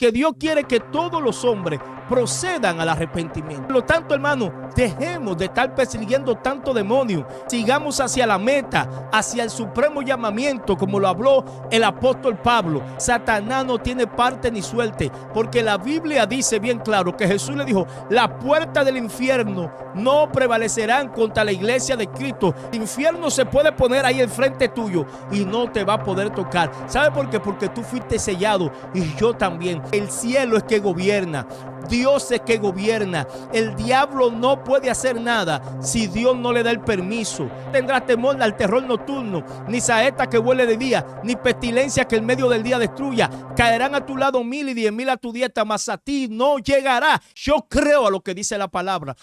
porque Dios quiere que todos los hombres procedan al arrepentimiento. Por lo tanto, hermano, dejemos de estar persiguiendo tanto demonio. Sigamos hacia la meta, hacia el supremo llamamiento, como lo habló el apóstol Pablo. Satanás no tiene parte ni suerte, porque la Biblia dice bien claro que Jesús le dijo: la puerta del infierno no prevalecerán contra la iglesia de Cristo. El infierno se puede poner ahí enfrente tuyo y no te va a poder tocar. ¿Sabe por qué? Porque tú fuiste sellado y yo también. El cielo es que gobierna. Dios es que gobierna. El diablo no puede hacer nada si Dios no le da el permiso. No tendrás temor al terror nocturno, ni saeta que vuele de día, ni pestilencia que en medio del día destruya. Caerán a tu lado 1000 y 10,000 a tu diestra, mas a ti no llegará. Yo creo a lo que dice la palabra.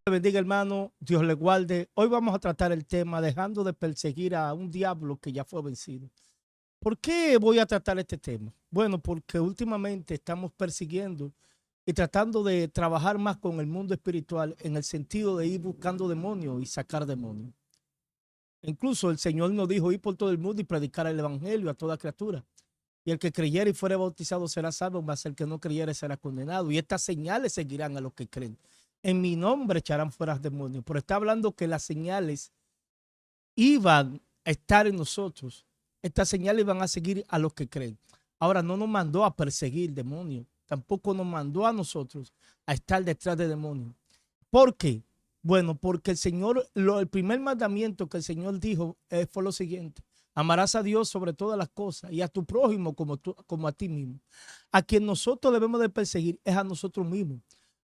Bendiga, hermano, Dios le guarde. Hoy vamos a tratar el tema dejando de perseguir a un diablo que ya fue vencido. ¿Por qué voy a tratar este tema? Bueno, porque últimamente estamos persiguiendo y tratando de trabajar más con el mundo espiritual en el sentido de ir buscando demonios y sacar demonios. Incluso el Señor nos dijo: ir por todo el mundo y predicar el evangelio a toda criatura. Y el que creyere y fuere bautizado será salvo, mas el que no creyere será condenado. Y estas señales seguirán a los que creen. En mi nombre echarán fuera demonios. Pero está hablando que las señales iban a estar en nosotros. Estas señales van a seguir a los que creen. Ahora, no nos mandó a perseguir demonios. Tampoco nos mandó a nosotros a estar detrás de demonios. ¿Por qué? Bueno, porque el Señor, el primer mandamiento que el Señor dijo fue lo siguiente: amarás a Dios sobre todas las cosas y a tu prójimo como a ti mismo. A quien nosotros debemos de perseguir es a nosotros mismos,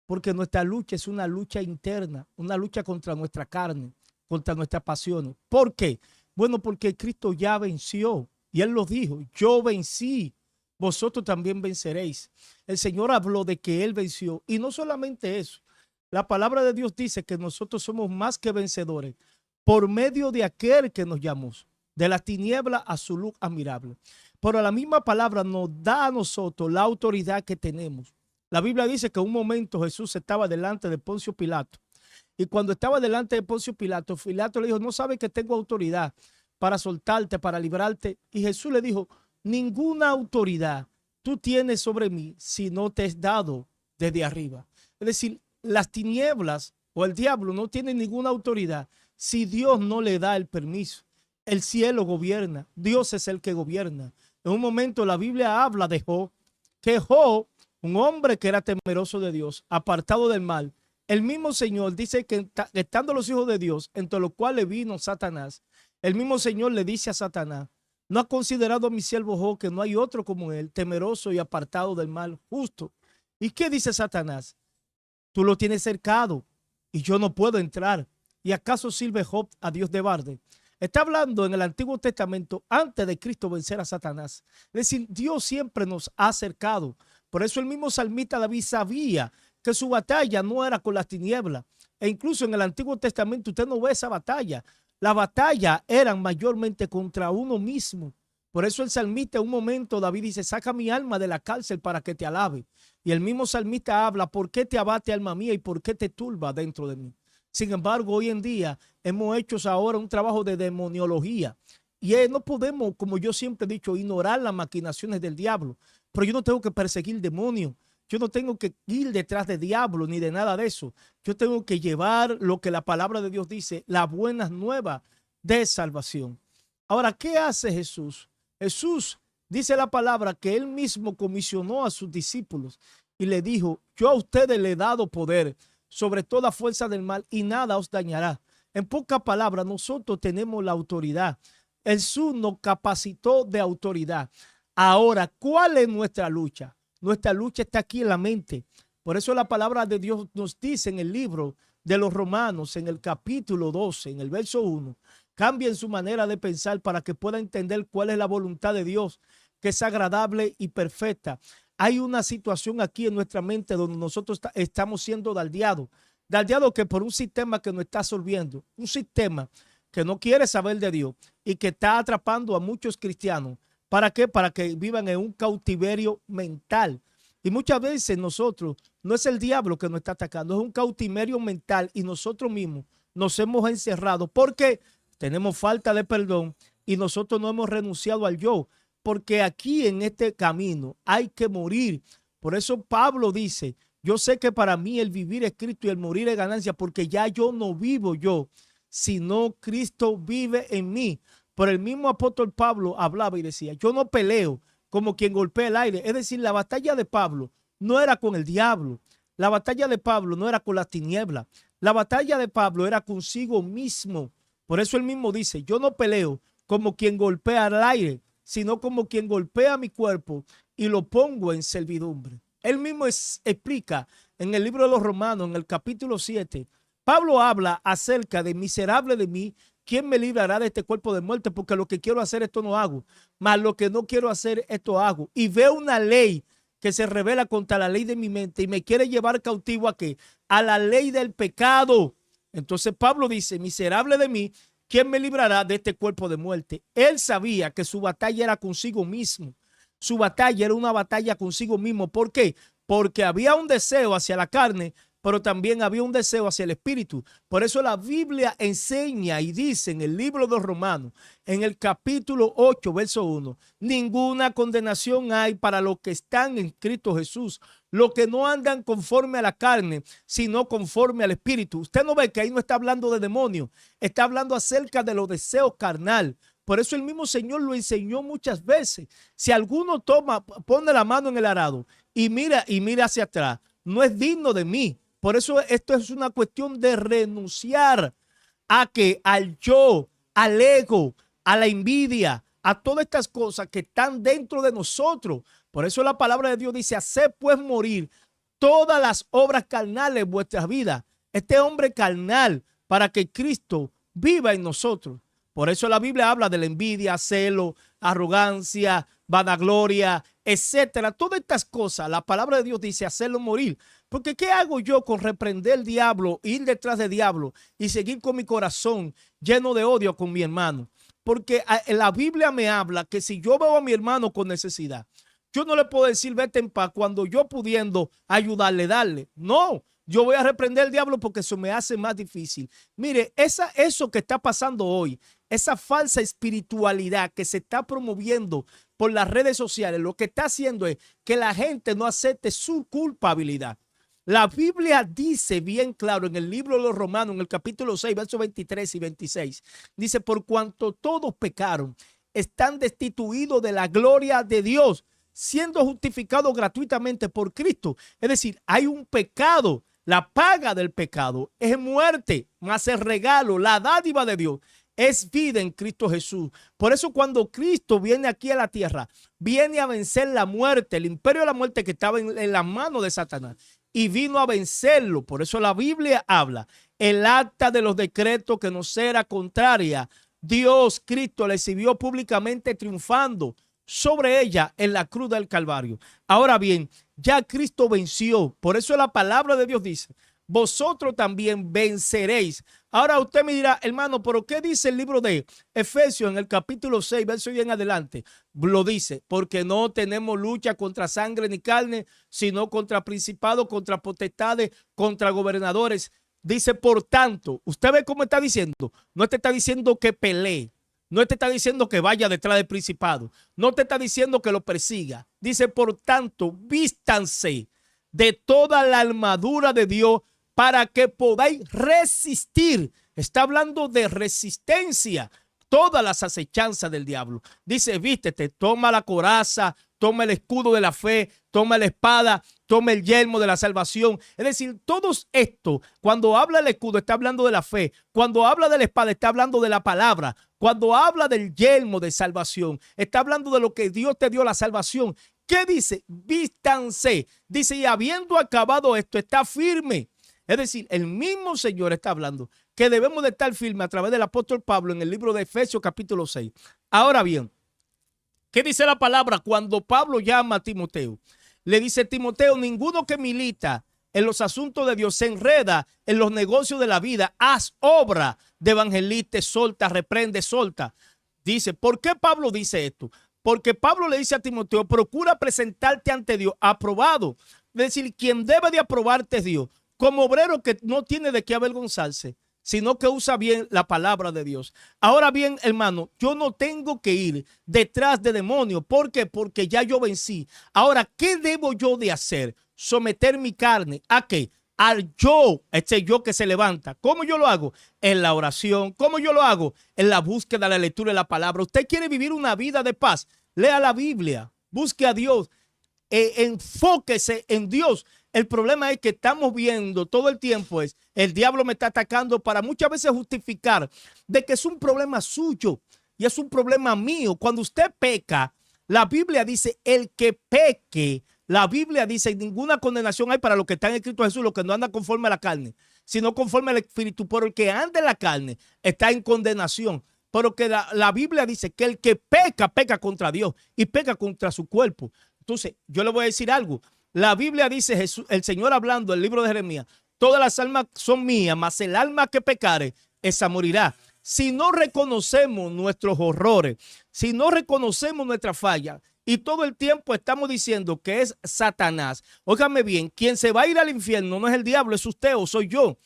porque nuestra lucha es una lucha interna, una lucha contra nuestra carne, contra nuestras pasiones. ¿Por qué? Bueno, porque Cristo ya venció y Él lo dijo: yo vencí, vosotros también venceréis. El Señor habló de que Él venció, y no solamente eso. La palabra de Dios dice que nosotros somos más que vencedores por medio de aquel que nos llamó de la tiniebla a su luz admirable. Pero la misma palabra nos da a nosotros la autoridad que tenemos. La Biblia dice que en un momento Jesús estaba delante de Poncio Pilato. Y cuando estaba delante de Poncio Pilato, Pilato le dijo: no sabes que tengo autoridad para soltarte, para librarte. Y Jesús le dijo: ninguna autoridad tú tienes sobre mí si no te es dado desde arriba. Es decir, las tinieblas o el diablo no tienen ninguna autoridad si Dios no le da el permiso. El cielo gobierna, Dios es el que gobierna. En un momento la Biblia habla de Job, que Job, un hombre que era temeroso de Dios, apartado del mal, el mismo Señor dice que estando los hijos de Dios, entre los cuales vino Satanás, el mismo Señor le dice a Satanás: ¿no has considerado a mi siervo Job, que no hay otro como él, temeroso y apartado del mal, justo? ¿Y qué dice Satanás? Tú lo tienes cercado y yo no puedo entrar. ¿Y acaso sirve Job a Dios de balde? Está hablando en el Antiguo Testamento antes de Cristo vencer a Satanás. Es decir, Dios siempre nos ha acercado. Por eso el mismo salmista David sabía que su batalla no era con las tinieblas. E incluso en el Antiguo Testamento usted no ve esa batalla. La batalla eran mayormente contra uno mismo. Por eso el salmista en un momento, David dice: saca mi alma de la cárcel para que te alabe. Y el mismo salmista habla: ¿por qué te abate, alma mía, y por qué te turba dentro de mí? Sin embargo, hoy en día hemos hecho ahora un trabajo de demoniología. Y no podemos, como yo siempre he dicho, ignorar las maquinaciones del diablo. Pero yo no tengo que perseguir demonios. Yo no tengo que ir detrás de diablo ni de nada de eso. Yo tengo que llevar lo que la palabra de Dios dice, las buenas nuevas de salvación. Ahora, ¿qué hace Jesús? Jesús dice la palabra que él mismo comisionó a sus discípulos y le dijo: yo a ustedes le he dado poder sobre toda fuerza del mal y nada os dañará. En pocas palabras, nosotros tenemos la autoridad. Jesús nos capacitó de autoridad. Ahora, ¿cuál es nuestra lucha? Nuestra lucha está aquí en la mente. Por eso la palabra de Dios nos dice en el libro de los Romanos, en el capítulo 12, en el verso 1, cambien su manera de pensar para que puedan entender cuál es la voluntad de Dios, que es agradable y perfecta. Hay una situación aquí en nuestra mente donde nosotros estamos siendo dardeados que por un sistema que nos está absorbiendo, un sistema que no quiere saber de Dios y que está atrapando a muchos cristianos. ¿Para qué? Para que vivan en un cautiverio mental. Y muchas veces nosotros, no es el diablo que nos está atacando, es un cautiverio mental y nosotros mismos nos hemos encerrado porque tenemos falta de perdón y nosotros no hemos renunciado al yo. porque aquí en este camino hay que morir. Por eso Pablo dice, yo sé que para mí el vivir es Cristo y el morir es ganancia, porque ya yo no vivo yo, sino Cristo vive en mí. Por el mismo apóstol Pablo hablaba y decía, yo no peleo como quien golpea el aire. Es decir, la batalla de Pablo no era con el diablo. La batalla de Pablo no era con las tinieblas. La batalla de Pablo era consigo mismo. Por eso él mismo dice, yo no peleo como quien golpea al aire, sino como quien golpea mi cuerpo y lo pongo en servidumbre. Él mismo explica en el libro de los Romanos, en el capítulo 7, Pablo habla acerca de miserable de mí, ¿quién me librará de este cuerpo de muerte? Porque lo que quiero hacer esto no hago, mas lo que no quiero hacer esto hago. Y veo una ley que se revela contra la ley de mi mente y me quiere llevar cautivo ¿a qué? A la ley del pecado. Entonces Pablo dice, miserable de mí, ¿quién me librará de este cuerpo de muerte? Él sabía que su batalla era consigo mismo. Su batalla era una batalla consigo mismo. ¿Por qué? Porque había un deseo hacia la carne, pero también había un deseo hacia el espíritu. Por eso la Biblia enseña y dice en el libro de los Romanos, en el capítulo 8, verso 1, ninguna condenación hay para los que están en Cristo Jesús, los que no andan conforme a la carne, sino conforme al espíritu. Usted no ve que ahí no está hablando de demonios, está hablando acerca de los deseos carnal. Por eso el mismo Señor lo enseñó muchas veces. Si alguno pone la mano en el arado y mira hacia atrás, no es digno de mí. Por eso esto es una cuestión de renunciar a que al yo, al ego, a la envidia, a todas estas cosas que están dentro de nosotros. Por eso la palabra de Dios dice, haced pues morir todas las obras carnales en vuestras vidas. Este hombre carnal para que Cristo viva en nosotros. Por eso la Biblia habla de la envidia, celo, arrogancia, vanagloria, etcétera. Todas estas cosas, la palabra de Dios dice hacerlo morir. Porque ¿qué hago yo con reprender al diablo, ir detrás del diablo y seguir con mi corazón lleno de odio con mi hermano? Porque la Biblia me habla que si yo veo a mi hermano con necesidad, yo no le puedo decir vete en paz cuando yo pudiendo ayudarle, darle. No, yo voy a reprender al diablo porque eso me hace más difícil. Mire, eso que está pasando hoy, esa falsa espiritualidad que se está promoviendo por las redes sociales, lo que está haciendo es que la gente no acepte su culpabilidad. La Biblia dice bien claro en el libro de los Romanos, en el capítulo 6, versos 23 y 26, dice, por cuanto todos pecaron, están destituidos de la gloria de Dios, siendo justificados gratuitamente por Cristo. Es decir, hay un pecado. La paga del pecado es muerte, más el regalo, la dádiva de Dios es vida en Cristo Jesús. Por eso cuando Cristo viene aquí a la tierra, viene a vencer la muerte, el imperio de la muerte que estaba en las manos de Satanás, y vino a vencerlo. Por eso la Biblia habla, el acta de los decretos que nos era contraria, Dios, Cristo, le exhibió públicamente triunfando sobre ella en la cruz del Calvario. Ahora bien, ya Cristo venció. Por eso la palabra de Dios dice, vosotros también venceréis. Ahora usted me dirá, hermano, ¿pero qué dice el libro de Efesios en el capítulo 6, verso 10 en adelante? Lo dice, porque no tenemos lucha contra sangre ni carne, sino contra principados, contra potestades, contra gobernadores. Dice, por tanto, usted ve cómo está diciendo, no te está diciendo que pelee. No te está diciendo que vaya detrás del principado. No te está diciendo que lo persiga. Dice, por tanto, vístanse de toda la armadura de Dios para que podáis resistir. Está hablando de resistencia. Todas las acechanzas del diablo. Dice, vístete, toma la coraza, toma el escudo de la fe, toma la espada, toma el yelmo de la salvación. Es decir, todo esto, cuando habla del escudo, está hablando de la fe. Cuando habla de la espada, está hablando de la palabra. Cuando habla del yelmo de salvación, está hablando de lo que Dios te dio la salvación. ¿Qué dice? Vístanse. Dice, y habiendo acabado esto, está firme. Es decir, el mismo Señor está hablando que debemos de estar firmes a través del apóstol Pablo en el libro de Efesios capítulo 6. Ahora bien, ¿qué dice la palabra cuando Pablo llama a Timoteo? Le dice, Timoteo, ninguno que milita en los asuntos de Dios se enreda en los negocios de la vida. Haz obra de evangelista, solta, reprende, solta. Dice, ¿por qué Pablo dice esto? Porque Pablo le dice a Timoteo, procura presentarte ante Dios aprobado. Es decir, quien debe de aprobarte es Dios. Como obrero que no tiene de qué avergonzarse, sino que usa bien la palabra de Dios. Ahora bien, hermano, yo no tengo que ir detrás de demonios. ¿Por qué? Porque ya yo vencí. Ahora, ¿qué debo yo de hacer? Someter mi carne. ¿A qué? Al yo, este yo que se levanta. ¿Cómo yo lo hago? En la oración. ¿Cómo yo lo hago? En la búsqueda, la lectura de la palabra. Usted quiere vivir una vida de paz. Lea la Biblia. Busque a Dios. Enfóquese en Dios. El problema es que estamos viendo todo el tiempo es el diablo me está atacando para muchas veces justificar de que es un problema suyo y es un problema mío. Cuando usted peca, la Biblia dice el que peque, la Biblia dice ninguna condenación hay para los que están en Cristo Jesús, los que no andan conforme a la carne, sino conforme al Espíritu. Pero el que anda en la carne está en condenación. Pero que la Biblia dice que el que peca, peca contra Dios y peca contra su cuerpo. Entonces, yo le voy a decir algo. La Biblia dice, Jesús, el Señor hablando en el libro de Jeremías, todas las almas son mías, mas el alma que pecare, esa morirá. Si no reconocemos nuestros horrores, si no reconocemos nuestra falla, y todo el tiempo estamos diciendo que es Satanás, óigame bien, quien se va a ir al infierno no es el diablo, es usted o soy yo.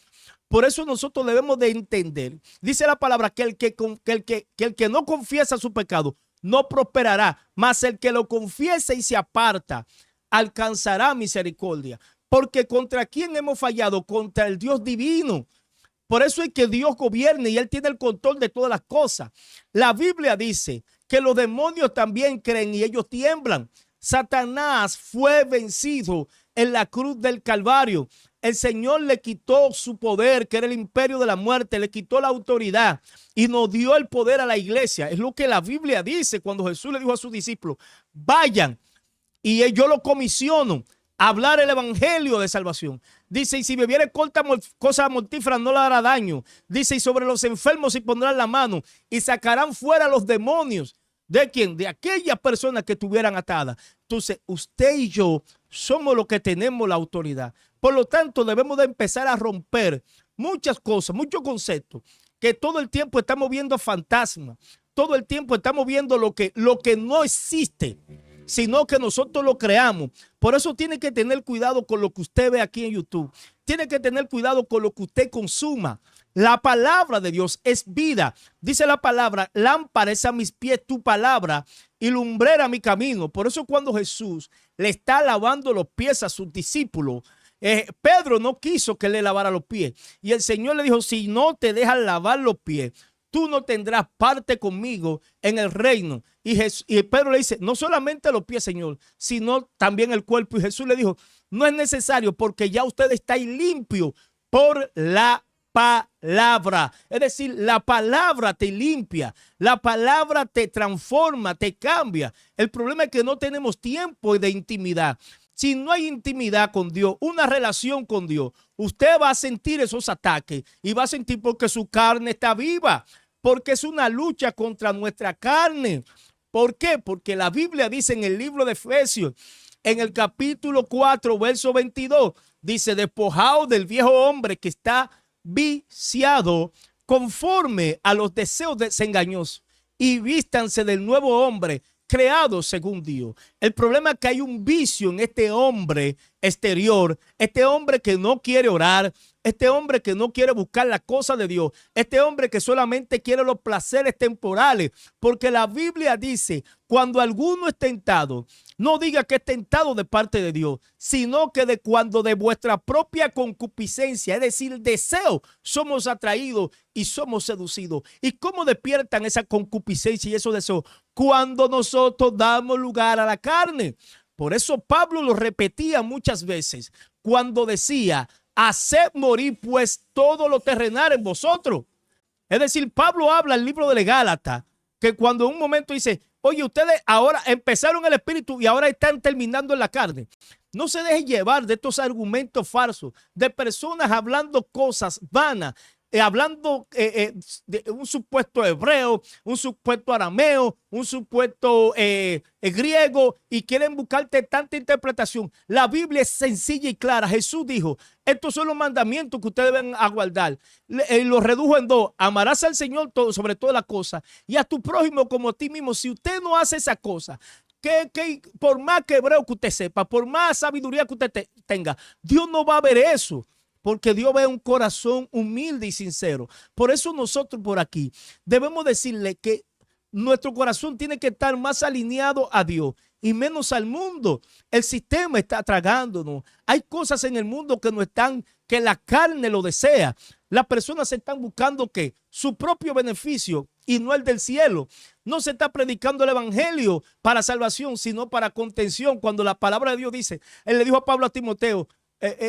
Por eso nosotros debemos de entender, dice la palabra, que el que no confiesa su pecado no prosperará, mas el que lo confiese y se aparta alcanzará misericordia. Porque contra quién hemos fallado, contra el Dios divino. Por eso es que Dios gobierne y Él tiene el control de todas las cosas. La Biblia dice que los demonios también creen y ellos tiemblan. Satanás fue vencido en la cruz del Calvario. El Señor le quitó su poder, que era el imperio de la muerte, le quitó la autoridad y nos dio el poder a la iglesia. Es lo que la Biblia dice cuando Jesús le dijo a sus discípulos, vayan y yo lo comisiono a hablar el evangelio de salvación. Dice, y si bebiere cosas mortíferas no le hará daño. Dice, y sobre los enfermos y pondrán la mano y sacarán fuera los demonios. ¿De quién? De aquellas personas que estuvieran atadas. Entonces, usted y yo somos los que tenemos la autoridad. Por lo tanto, debemos de empezar a romper muchas cosas, muchos conceptos, que todo el tiempo estamos viendo fantasmas. Todo el tiempo estamos viendo lo que no existe, sino que nosotros lo creamos. Por eso tiene que tener cuidado con lo que usted ve aquí en YouTube. Tiene que tener cuidado con lo que usted consuma. La palabra de Dios es vida. Dice la palabra, lámpara es a mis pies tu palabra y lumbrera mi camino. Por eso cuando Jesús le está lavando los pies a sus discípulos, Pedro no quiso que le lavara los pies. Y el Señor le dijo, si no te dejas lavar los pies, tú no tendrás parte conmigo en el reino. Y Pedro le dice, no solamente los pies, Señor, sino también el cuerpo. Y Jesús le dijo, no es necesario porque ya usted está limpio por la palabra. Es decir, la palabra te limpia, la palabra te transforma, te cambia. El problema es que no tenemos tiempo de intimidad. Si no hay intimidad con Dios, una relación con Dios, usted va a sentir esos ataques y va a sentir porque su carne está viva, porque es una lucha contra nuestra carne. ¿Por qué? Porque la Biblia dice en el libro de Efesios, en el capítulo 4, verso 22, dice, despojaos del viejo hombre que está viciado conforme a los deseos desengañosos y vístanse del nuevo hombre creado según Dios. El problema es que hay un vicio en este hombre exterior, este hombre que no quiere orar, este hombre que no quiere buscar la cosa de Dios, este hombre que solamente quiere los placeres temporales, porque la Biblia dice, cuando alguno es tentado, no diga que es tentado de parte de Dios, sino que cuando de vuestra propia concupiscencia, es decir, deseo, somos atraídos y somos seducidos. ¿Y cómo despiertan esa concupiscencia y esos deseos? Cuando nosotros damos lugar a la carne. Por eso Pablo lo repetía muchas veces cuando decía, haced morir pues todo lo terrenal en vosotros. Es decir, Pablo habla en el libro de Gálatas, que cuando en un momento dice, oye, ustedes ahora empezaron el espíritu y ahora están terminando en la carne. No se deje llevar de estos argumentos falsos, de personas hablando cosas vanas, hablando de un supuesto hebreo, un supuesto arameo, un supuesto griego, y quieren buscarte tanta interpretación. La Biblia es sencilla y clara. Jesús dijo, estos son los mandamientos que ustedes deben aguardar. Los redujo en dos: amarás al Señor sobre todas las cosas y a tu prójimo como a ti mismo. Si usted no hace esa cosa, que por más que hebreo que usted sepa, por más sabiduría que usted tenga, Dios no va a ver eso. porque Dios ve un corazón humilde y sincero. Por eso nosotros por aquí debemos decirle que nuestro corazón tiene que estar más alineado a Dios y menos al mundo. El sistema está tragándonos. Hay cosas en el mundo que no están, que la carne lo desea. Las personas están buscando que su propio beneficio y no el del cielo. No se está predicando el evangelio para salvación, sino para contención. Cuando la palabra de Dios dice, él le dijo a Pablo a Timoteo,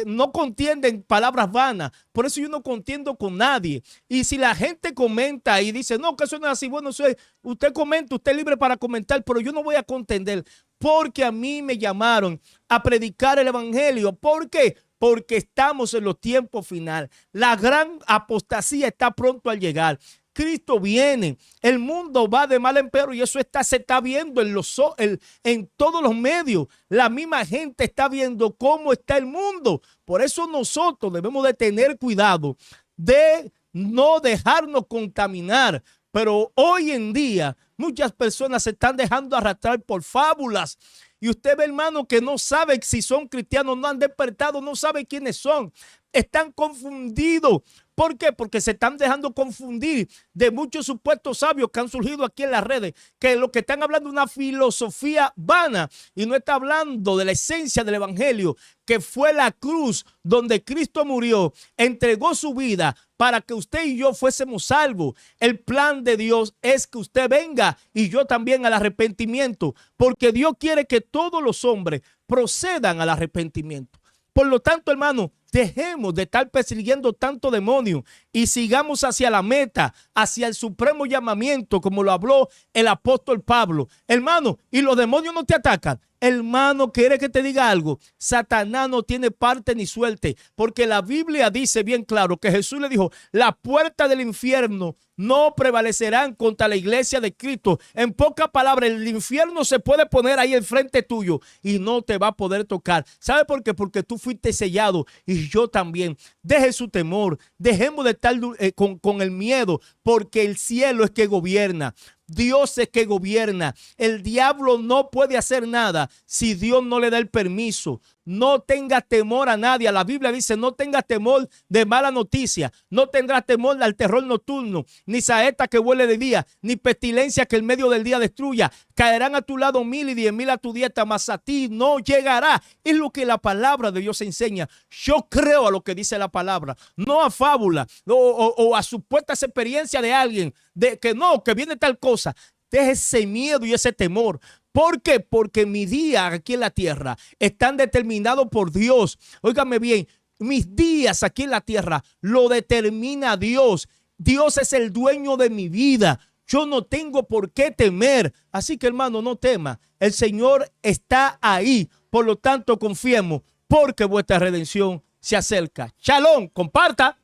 no contienden palabras vanas. Por eso yo no contiendo con nadie. Y si la gente comenta y dice, no, que eso no es así, bueno, usted comenta, usted es libre para comentar, pero yo no voy a contender, porque a mí me llamaron a predicar el evangelio. ¿Por qué? Porque estamos en los tiempos finales. La gran apostasía está pronto al llegar. Cristo viene, el mundo va de mal en peor y eso se está viendo en todos los medios. La misma gente está viendo cómo está el mundo. Por eso nosotros debemos de tener cuidado de no dejarnos contaminar. Pero hoy en día muchas personas se están dejando arrastrar por fábulas. Y usted ve, hermano, que no sabe si son cristianos, no han despertado, no sabe quiénes son. Están confundidos. ¿Por qué? Porque se están dejando confundir de muchos supuestos sabios que han surgido aquí en las redes, que lo que están hablando es una filosofía vana y no está hablando de la esencia del evangelio, que fue la cruz donde Cristo murió, entregó su vida para que usted y yo fuésemos salvos. El plan de Dios es que usted venga y yo también al arrepentimiento, porque Dios quiere que todos los hombres procedan al arrepentimiento. Por lo tanto, hermano, dejemos de estar persiguiendo tanto demonio y sigamos hacia la meta, hacia el supremo llamamiento, como lo habló el apóstol Pablo. Hermano, y los demonios no te atacan. Hermano, quiere que te diga algo. Satanás no tiene parte ni suerte, porque la Biblia dice bien claro que Jesús le dijo, la puerta del infierno no prevalecerán contra la iglesia de Cristo. En pocas palabras, el infierno se puede poner ahí enfrente tuyo y no te va a poder tocar. ¿Sabe por qué? Porque tú fuiste sellado y yo también. Deje su temor, dejemos de estar con el miedo, porque el cielo es que gobierna. Dios es que gobierna. El diablo no puede hacer nada si Dios no le da el permiso. No tenga temor a nadie. La Biblia dice, no tenga temor de mala noticia. No tendrás temor al terror nocturno, ni saeta que huele de día, ni pestilencia que en medio del día destruya. Caerán a tu lado 1000 y 10,000 a tu diestra, mas a ti no llegará. Es lo que la palabra de Dios enseña. Yo creo a lo que dice la palabra, no a fábula o a supuestas experiencias de alguien de que no, que viene tal cosa. Deje ese miedo y ese temor. ¿Por qué? Porque mis días aquí en la tierra están determinados por Dios. Óigame bien, mis días aquí en la tierra lo determina Dios. Dios es el dueño de mi vida. Yo no tengo por qué temer. Así que, hermano, no tema. El Señor está ahí. Por lo tanto, confiemos, porque vuestra redención se acerca. Shalom, comparta.